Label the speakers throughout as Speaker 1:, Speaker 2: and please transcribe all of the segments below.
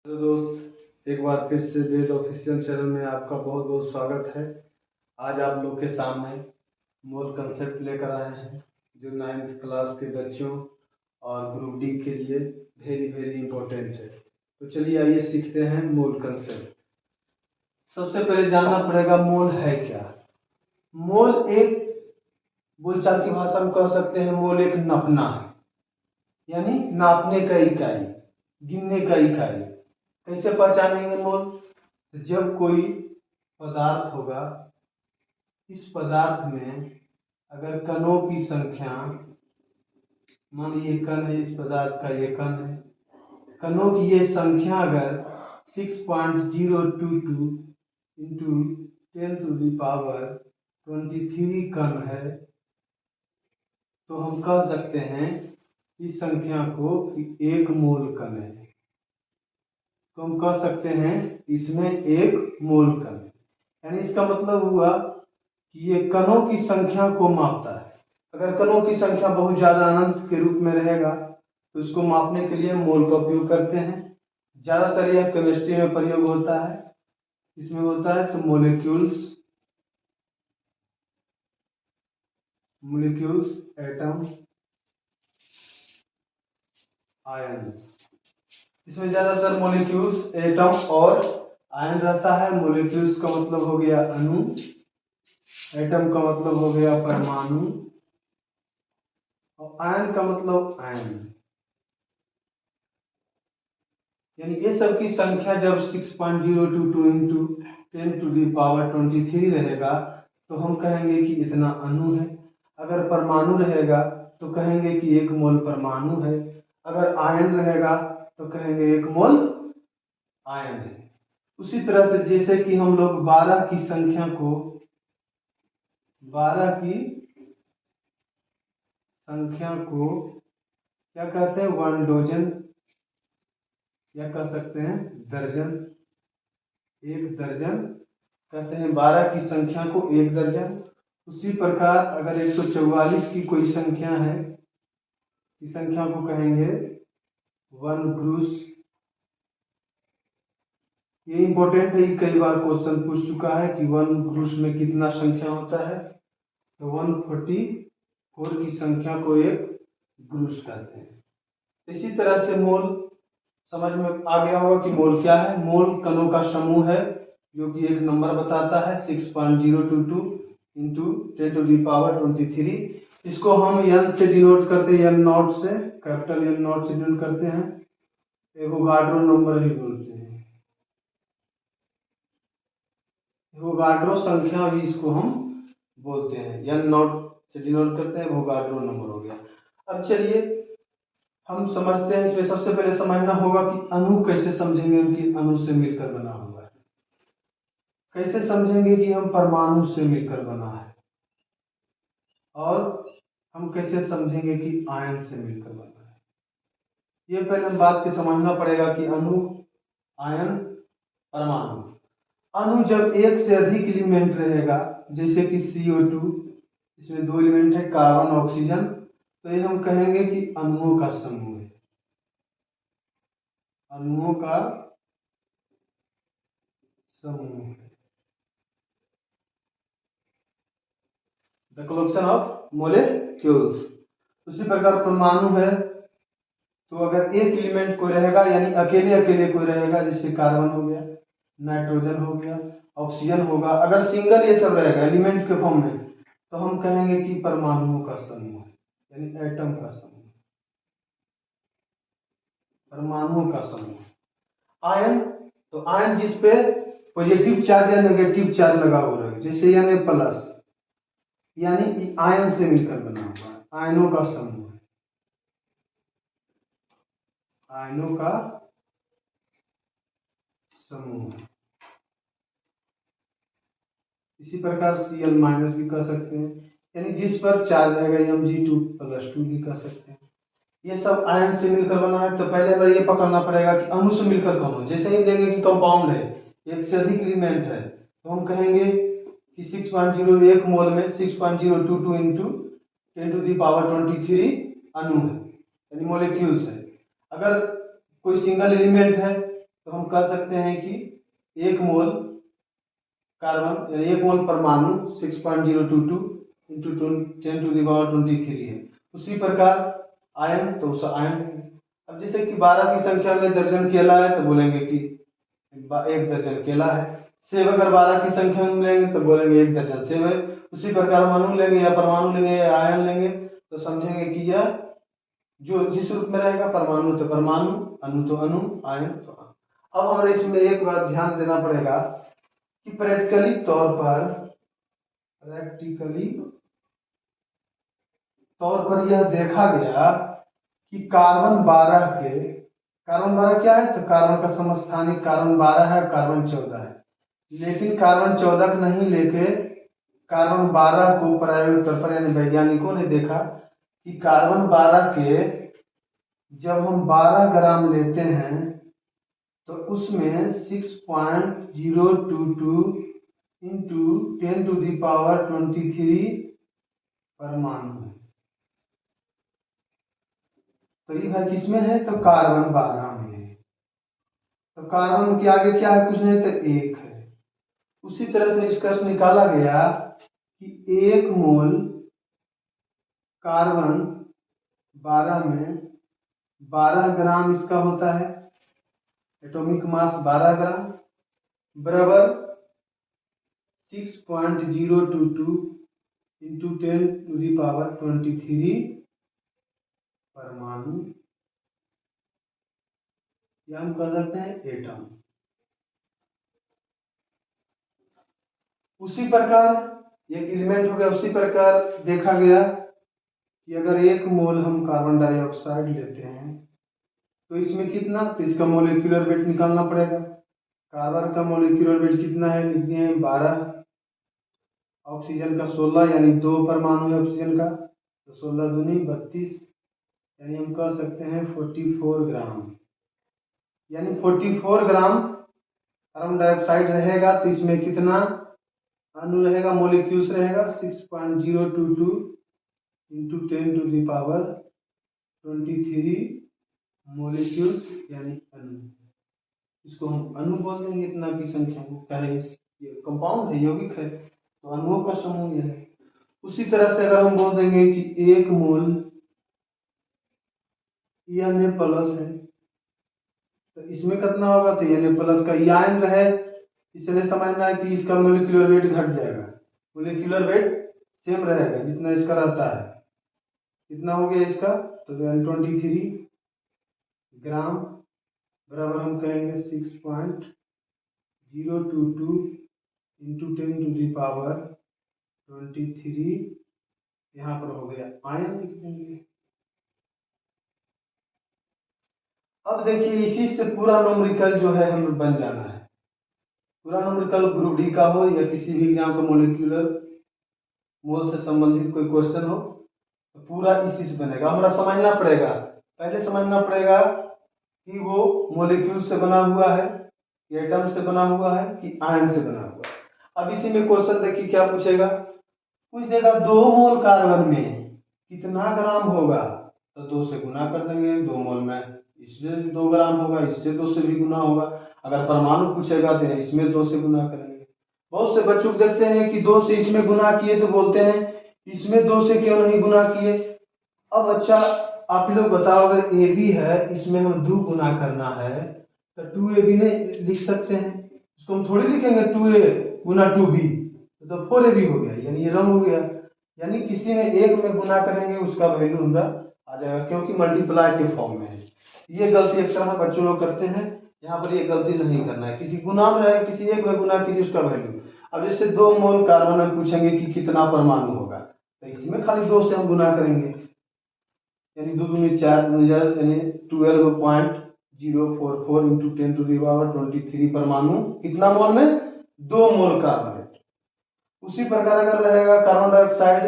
Speaker 1: Hello दोस्त, एक बार फिर से वेद ऑफिशियल चैनल में आपका बहुत बहुत स्वागत है। आज आप लोग के सामने मोल कंसेप्ट लेकर आए हैं जो 9th क्लास के बच्चों और ग्रुप डी के लिए वेरी वेरी इंपॉर्टेंट है। तो चलिए आइए सीखते हैं मोल कंसेप्ट। सबसे पहले जानना पड़ेगा मोल है क्या। मोल एक बोलचाल की भाषा में कह सकते हैं मोल एक नपना है, यानी नापने का इकाई, गिनने का इकाई। कैसे पहचानेंगे मोल? तो जब कोई पदार्थ होगा, इस पदार्थ में अगर कणों की संख्या, मान लीजिए कण है, इस पदार्थ का ये कण है, कणों की ये संख्या अगर 6.022 इंटू 10⁻23 कण है तो हम कह सकते हैं इस संख्या को एक मोल कण है। तो हम कह सकते हैं इसमें एक मोल कण है, यानी इसका मतलब हुआ कि ये कणों की संख्या को मापता है। अगर कणों की संख्या बहुत ज्यादा अनंत के रूप में रहेगा तो इसको मापने के लिए मोल का उपयोग करते हैं। ज्यादातर यह केमिस्ट्री में प्रयोग होता है, इसमें होता है तो मोलिक्यूल्स, एटम, आयन्स, इसमें ज्यादातर मोलिक्यूल्स, एटम और आयन रहता है। मोलिक्यूल्स का मतलब हो गया अणु, एटम का मतलब हो गया परमाणु और आयन का मतलब आयन। यानी ये सब की संख्या जब 6.022 इंटू 10⁻23 रहेगा तो हम कहेंगे कि इतना अणु है। अगर परमाणु रहेगा तो कहेंगे कि एक मोल परमाणु है। अगर आयन रहेगा तो कहेंगे एक मोल आयन है। उसी तरह से जैसे कि हम लोग 12 की संख्या को, 12 की संख्या को क्या कहते हैं? 1 डोजन, या कह सकते हैं दर्जन, एक दर्जन कहते हैं 12 की संख्या को एक दर्जन। उसी प्रकार अगर 144 की कोई संख्या है, इस संख्या को कहेंगे 1 ब्रूस। ये इंपॉर्टेंट है, कई बार क्वेश्चन पूछ चुका है कि 1 ब्रूस में कितना संख्या होता है, तो 144 की संख्या को एक ब्रूस कहते हैं। इसी तरह से मोल समझ में आ गया होगा कि मोल क्या है। मोल कणों का समूह है जो कि एक नंबर बताता है 6.022 इंटू 10⁻23। इसको हम एन से डिनोट करते हैं, एन नॉट से, कैपिटल एन नॉट से डिनोट करते हैं, एवोगाड्रो नंबर भी बोलते हैं। एवोगाड्रो संख्या भी इसको हम बोलते हैं, एन नॉट से डिनोट करते हैं, एवोगाड्रो नंबर हो गया। अब चलिए हम समझते हैं। इसमें सबसे पहले समझना होगा कि अणु कैसे समझेंगे कि अणु से मिलकर बना हुआ है, कैसे समझेंगे कि हम परमाणु से मिलकर बना है, और हम कैसे समझेंगे कि आयन से मिलकर बना है। ये पहले हम बात के समझना पड़ेगा कि अणु, आयन, परमाणु। अणु जब एक से अधिक एलिमेंट रहेगा, जैसे कि CO2, इसमें 2 एलिमेंट है, कार्बन, ऑक्सीजन, तो ये हम कहेंगे कि अणुओं का समूह है, अणुओं का समूह है, द कलेक्शन ऑफ मोलेक्यूल्स। उसी प्रकार परमाणु है तो अगर एक एलिमेंट कोई रहेगा, यानी अकेले अकेले कोई रहेगा, जैसे कार्बन हो गया, नाइट्रोजन हो गया, ऑक्सीजन होगा, अगर सिंगल ये सब रहेगा एलिमेंट के फॉर्म में तो हम कहेंगे कि परमाणुओं का समूह है, यानी एटम का समूह, परमाणुओं का समूह। आयन, तो आयन जिस पे पॉजिटिव चार्ज या नेगेटिव चार्ज लगा हुआ है, जैसे यानी प्लस, यानी आयन से मिलकर बना हुआ है, आयनों का समूह है, आयनों का समूह है। इसी प्रकार Cl माइनस भी कह सकते हैं, यानी जिस पर चार्ज रहेगा Mg2+2 भी कह सकते हैं। ये सब आयन से मिलकर बना है। तो पहले हमें ये पकड़ना पड़ेगा कि अणु से मिलकर कौन हो। जैसे ही देंगे कि कंपाउंड है, एक से अधिक एलिमेंट है, तो हम कहेंगे कि 6.01 मोल में 6.022 इंटू 10⁻23 अणु है, यानी मोलिक्यूल्स है। अगर कोई सिंगल एलिमेंट है तो हम कह सकते हैं कि 1 मोल कार्बन, 1 मोल परमाणु 6.022 इंटू 10⁻23 है। उसी प्रकार आयन, तो उस आयन, अब जैसे कि 12 की संख्या में दर्जन केला है तो बोलेंगे कि 1 दर्जन केला है। सेब अगर 12 की संख्या में लेंगे तो बोलेंगे 1 दर्जन सेब है। उसी प्रकार हम अणु लेंगे या परमाणु लेंगे या आयन लेंगे तो समझेंगे कि यह जो जिस रूप में रहेगा, परमाणु तो परमाणु, अणु तो अणु, आयन तो आयन। अब हमें इसमें एक बात ध्यान देना पड़ेगा कि प्रैक्टिकली तौर पर यह देखा गया कि कार्बन 12 क्या है, तो कार्बन का समस्थानिक कार्बन 12 है, कार्बन 14 है। लेकिन कार्बन 14 को नहीं लेके कार्बन 12 को प्रायोगिक तौर पर यानी वैज्ञानिकों ने देखा कि कार्बन 12 के जब हम 12 ग्राम लेते हैं तो उसमें 6.022 इंटू 10⁻23 परमाणु है। तो ये भाई किसमें है, तो कार्बन 12 में है। तो कार्बन के आगे क्या है, कुछ नहीं तो 1 है। उसी तरह से निष्कर्ष निकाला गया कि 1 मोल कार्बन 12 में 12 ग्राम इसका होता है, एटॉमिक मास 12 ग्राम बराबर 6.022 इंटू 10⁻23 परमाणु, या हम कह सकते हैं एटम। उसी प्रकार एक एलिमेंट हो गया। उसी प्रकार देखा गया कि अगर 1 मोल हम कार्बन डाइऑक्साइड लेते हैं तो इसमें कितना, तो इसका मोलिक्यूलर वेट निकालना पड़ेगा। कार्बन का मोलिक्यूलर वेट कितना है, लिख दिए हैं 12, ऑक्सीजन का 16, यानी 2 परमाणु है ऑक्सीजन का, तो 16 दूनी 32, यानी हम कह सकते हैं 44 ग्राम। यानी 44 ग्राम कार्बन डाइऑक्साइड रहेगा तो इसमें कितना अणु रहेगा, मोलिक्यूल्स रहेगा 6.022 इंटू 10⁻23 मोलिक्यूल्स, यानी अणु। इसको हम अणु बोल देंगे इतना की संख्या को, क्या है ये कंपाउंड है, यौगिक है, तो अणुओं का समूह है। उसी तरह से अगर हम बोल देंगे कि 1 मोल Na प्लस है तो इसमें कितना होगा, तो Na प्लस का आयन रहे, इसलिए समझना है कि इसका मोलिक्यूलर वेट घट जाएगा, मोलिक्यूलर वेट सेम रहेगा जितना इसका रहता है। कितना हो गया इसका, तो 23 ग्राम बराबर हम कहेंगे 6.022 इंटू 10⁻23, यहाँ पर हो गया आयन लिख देंगे। अब देखिए इसी से पूरा न्यूमेरिकल जो है हमें बन जाना है। पूरा न्यूमेरिकल ग्रुप डी का हो या किसी भी एग्जाम का मोलिक्यूलर मोल से संबंधित कोई क्वेश्चन हो तो पूरा इसी से बनेगा। हमारा समझना पड़ेगा, पहले समझना पड़ेगा कि वो मॉलिक्यूल से बना हुआ है, एटम से बना हुआ है कि आयन से बना हुआ है। अब इसी में क्वेश्चन देखिए क्या पूछेगा, पूछ देगा 2 मोल कार्बन में कितना ग्राम होगा, तो 2 से गुना कर देंगे। 2 मोल में इससे 2 ग्राम होगा, इससे 2 से भी गुना होगा। अगर परमाणु पूछेगा तो इसमें 2 से गुना करेंगे। बहुत से बच्चों को देखते हैं कि 2 से इसमें गुना किए तो बोलते हैं इसमें 2 से क्यों नहीं गुना किए। अब अच्छा आप लोग बताओ, अगर ए बी है इसमें हम 2 गुना करना है तो 2ab ने लिख सकते हैं, इसको हम थोड़ी लिखेंगे 2a गुना 2b, तो 4ab हो गया, यानी ये रंग हो गया। यानी किसी में एक में गुना करेंगे उसका वैल्यू हमारा आ जाएगा, क्योंकि मल्टीप्लाई के फॉर्म में है। ये गलती अक्सर बच्चों लोग करते हैं, यहाँ पर ये गलती नहीं करना है। किसी गुना में रहेगा, किसी एक में गुना कीजिए उसका वैल्यू। अब जैसे 2 मोल कार्बन में पूछेंगे कि कितना परमाणु होगा, तो इसमें खाली 2 से हम गुना करेंगे, यानी 2 दूनी 4, यानी 12.044 इंटू 10⁻23 परमाणु कितना मोल में, 2 मोल कार्बन। उसी प्रकार अगर रहेगा कार्बन डाइऑक्साइड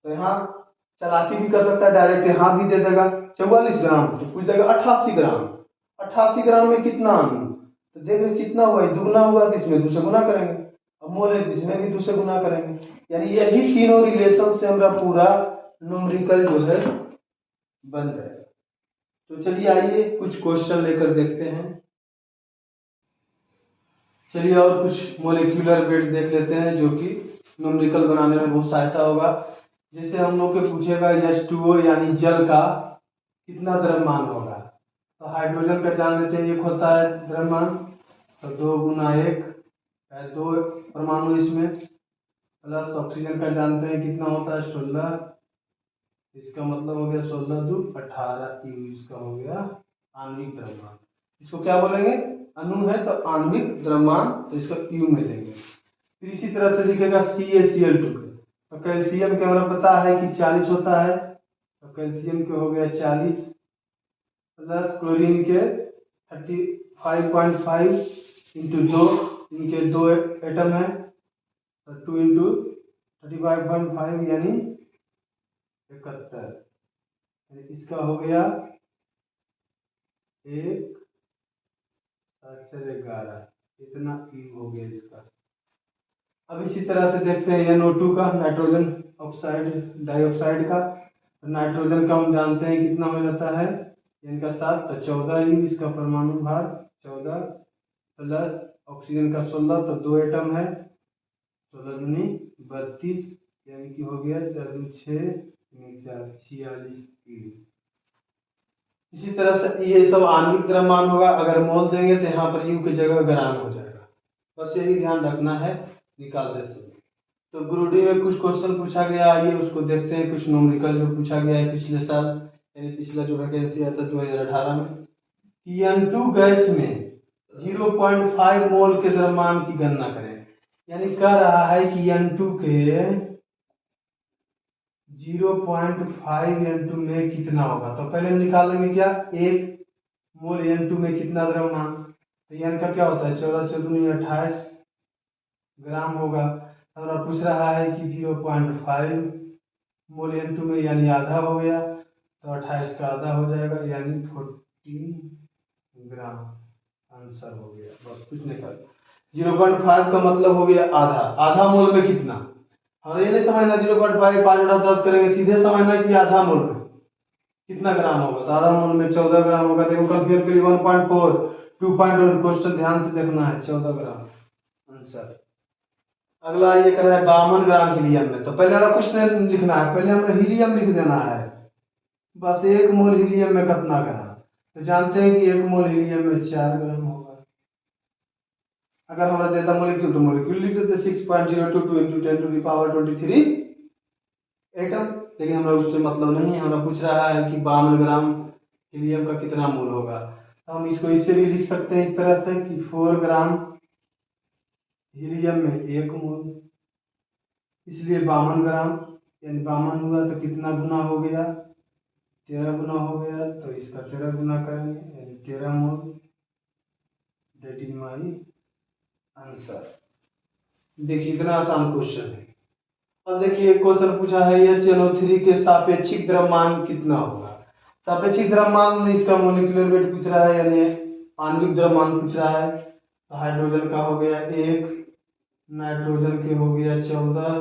Speaker 1: तो यहाँ चालाकी भी कर सकता है, डायरेक्ट यहाँ भी दे देगा 44 ग्राम, तो पूछ देगा 88 ग्राम। 88 ग्राम में कितना अणु, तो देख रहे कितना हुआ, दुगुना हुआ तो इसमें 2 से गुना करेंगे। अब मोल है इसमें भी 2 से गुना करेंगे। यानी यही तीनों रिलेशन से हमारा पूरा न्यूमेरिकल जो है बन जाएगा। तो चलिए आइए कुछ क्वेश्चन लेकर देखते हैं। चलिए और कुछ मोलिकुलर वेट देख लेते हैं जो कि न्यूमेरिकल बनाने में बहुत सहायता होगा। जैसे हम लोग के पूछेगा H2O यानी जल का कितना द्रव्यमान होगा, तो हाइड्रोजन का जान लेते हैं, एक होता है द्रव्यमान, तो 2 गुना 1 है, 2 परमाणु इसमें, प्लस ऑक्सीजन का जानते हैं कितना होता है 16, इसका मतलब हो गया 16 2 18 यू, इसका हो गया आणविक द्रव्यमान। इसको क्या बोलेंगे, अणु है तो आणविक द्रव्यमान, तो इसको यू में लेंगे। फिर इसी तरह से लिखेगा CaCl2 के, तो कैल्शियम के हमें पता है कि 40 होता है, तो कैल्शियम के हो गया 40, प्लस क्लोरीन के 35.5 इंटू 2, इनके 2 एटम है, तो 2 इंटू 35.5 यानी 71, इसका हो गया 1 11, इतना ई हो गया इसका। अब इसी तरह से देखते हैं NO2 का, नाइट्रोजन ऑक्साइड डाइऑक्साइड का, नाइट्रोजन का हम जानते हैं कितना हो जाता है, इनका 7, तो 14 यू, इसका परमाणु भार 14, प्लस ऑक्सीजन का 16, तो 2 एटम है, 16 दूनी 32, यानी कि हो गया 4 6 46 यू। इसी तरह से ये सब आणविक द्रव्यमान होगा। अगर मोल देंगे तो यहाँ पर यू की जगह ग्राम हो जाएगा, बस यही ध्यान रखना है निकालते समय। तो ग्रुप डी में कुछ क्वेश्चन पूछा गया, आइए उसको देखते हैं। कुछ न्यूमेरिकल जो पूछा गया है पिछले साल, यानी पिछला जो वैकेंसी आया था 2018 में, कि N2 गैस में 0.5 मोल के द्रव्यमान की गणना करें। यानी कह रहा है कि N2 के 0.5 N2 में कितना होगा, तो पहले हम निकालेंगे क्या, 1 मोल N2 में कितना द्रव्यमान, तो N का क्या होता है 14 14 28 ग्राम होगा। हमारा पूछ रहा है कि 0.5 मोल N2 में, यानी आधा हो गया, तो 28 का आधा हो जाएगा, यानी 14 ग्राम आंसर हो गया। बस कुछ नहीं कर, 0.5 का मतलब हो गया आधा, आधा मोल में कितना, और ये नहीं समझना 0.5 5/10 करेंगे, सीधे समझना कि आधा मोल में कितना ग्राम होगा, तो आधा मोल में 14 ग्राम होगा। देखो कंपेयर करिए 1.4 2.1, क्वेश्चन ध्यान से देखना है, 14 ग्राम आंसर। अगला ये कर रहा है 52 ग्राम हीलियम में, तो पहले हमें कुछ नहीं लिखना है, पहले हमें हीलियम लिख देना है, बस 1 मोल हीलियम में कितना ग्राम, तो जानते हैं कि 1 मोल हीलियम में 4 ग्राम होगा। अगर हमारा देता मोलिक्यूल, तो मोलिक्यूल लिख देते 6.022 into 10 to the power 23 atom, लेकिन हमारा उससे मतलब नहीं है, हमारा पूछ रहा है कि 52 ग्राम हीलियम का कितना मोल होगा। तो हम इसको इससे भी लिख सकते हैं इस तरह से कि 4 ग्राम हीलियम में 1 मोल, इसलिए 52 ग्राम, यानी 52 हुआ तो कितना गुना हो गया, 13 गुना हो गया, तो इसका 13 गुना करेंगे, यानी 13 मोल, दैट इज माई आंसर। देखिए इतना आसान क्वेश्चन है। अब देखिए क्वेश्चन पूछा है HNO3 के सापेक्षिक द्रव्यमान कितना होगा। सापेक्षिक द्रव्यमान में इसका मोलिकुलर वेट पूछ रहा है, यानी आणविक द्रव्यमान पूछ रहा है। तो हाइड्रोजन का हो गया 1, नाइट्रोजन के हो गया 14,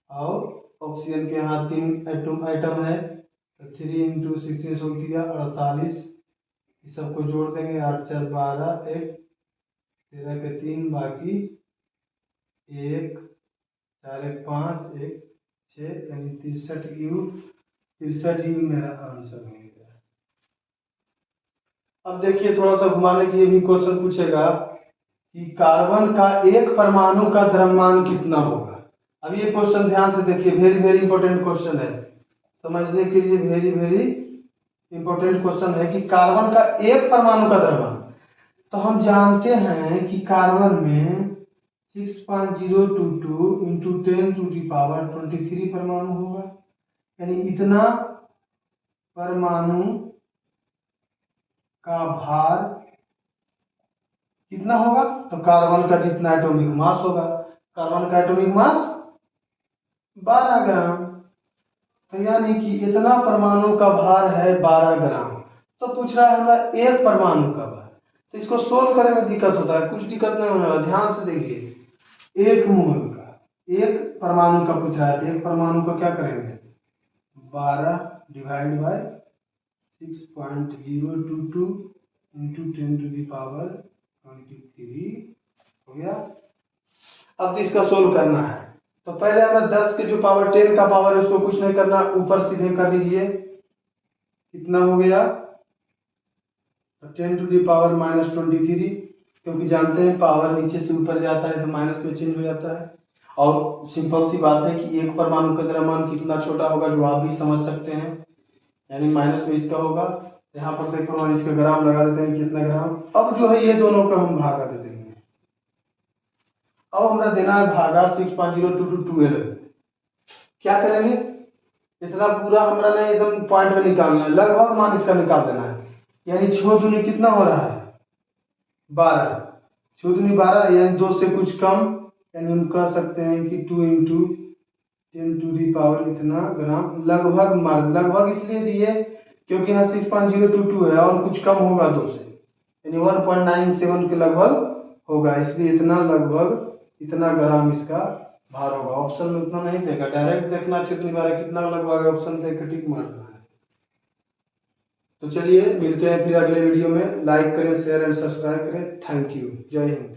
Speaker 1: और ऑक्सीजन के यहाँ 3 एटम है, तो 3 इंटू 16 हो गया 48, इस सबको जोड़ देंगे, 8 4 12 1 13 के 3 बाकी 1 4 1 5 1 6, यानी 63 यू, 63 यू मेरा आंसर हो गया। अब देखिए थोड़ा सा घुमाने के लिए भी क्वेश्चन पूछेगा कि कार्बन का एक परमाणु का द्रव्यमान कितना होगा। अब ये क्वेश्चन ध्यान से देखिए, वेरी वेरी इंपॉर्टेंट क्वेश्चन है, समझने के लिए वेरी वेरी इंपॉर्टेंट क्वेश्चन है कि कार्बन का एक परमाणु का द्रव्यमान। तो हम जानते हैं कि कार्बन में 6.022 इंटू 10 टू दी पावर 23 परमाणु होगा, यानी इतना परमाणु का भार कितना होगा, तो कार्बन का जितना एटॉमिक मास होगा, कार्बन का एटॉमिक मास 12 ग्राम, तो यानी कि इतना परमाणु का भार है 12 ग्राम। तो पूछ रहा है हमारा एक परमाणु का भार, तो इसको सोल्व करने में दिक्कत होता है, कुछ दिक्कत नहीं होने वाला, ध्यान से देखिए। 1 मोल का, एक परमाणु का पूछ रहा है, तो एक परमाणु का क्या करेंगे, 12 divide by 6.022 into 10 to the power 23 हो गया। अब इसका सोल्व करना है तो पहले हमें 10 के जो पावर 10 का पावर है उसको कुछ नहीं करना, ऊपर सीधे कर लीजिए। कितना हो गया 10 टू दी पावर -23, क्योंकि जानते हैं पावर नीचे से ऊपर जाता है तो माइनस में चेंज हो जाता है। और सिंपल सी बात है कि एक परमाणु का द्रव्यमान कितना छोटा होगा जो आप भी समझ सकते हैं, यानी माइनस में इसका होगा। यहाँ पर से परमाणु इसका ग्राम लगा देते हैं कितना ग्राम। अब जो है ये दोनों का हम भागा दे देंगे। अब हमें देना है भागा 6.022212। क्या करेंगे, इतना पूरा हमारा नहीं एकदम पॉइंट में निकालना है, लगभग मान इसका निकाल देना है। यानी 6 दूनी कितना हो रहा है 12, 6 दूनी 12 यानी 2 से कुछ कम, यानी हम कह सकते हैं कि 2 इंटू 10 टू दी पावर इतना ग्राम। लगभग मार लगभग इसलिए दिए क्योंकि यहाँ 6.022 है और कुछ कम होगा 2 से, यानी 1.97 के लगभग होगा, इसलिए इतना लगभग इतना ग्राम इसका भार होगा। ऑप्शन में उतना नहीं देगा, डायरेक्ट देखना क्षेत्र बारे कितना लगभग ऑप्शन देख के टिक मारना है। तो चलिए मिलते हैं फिर अगले वीडियो में। लाइक करें, शेयर एंड सब्सक्राइब करें। Thank you. जय हिंद।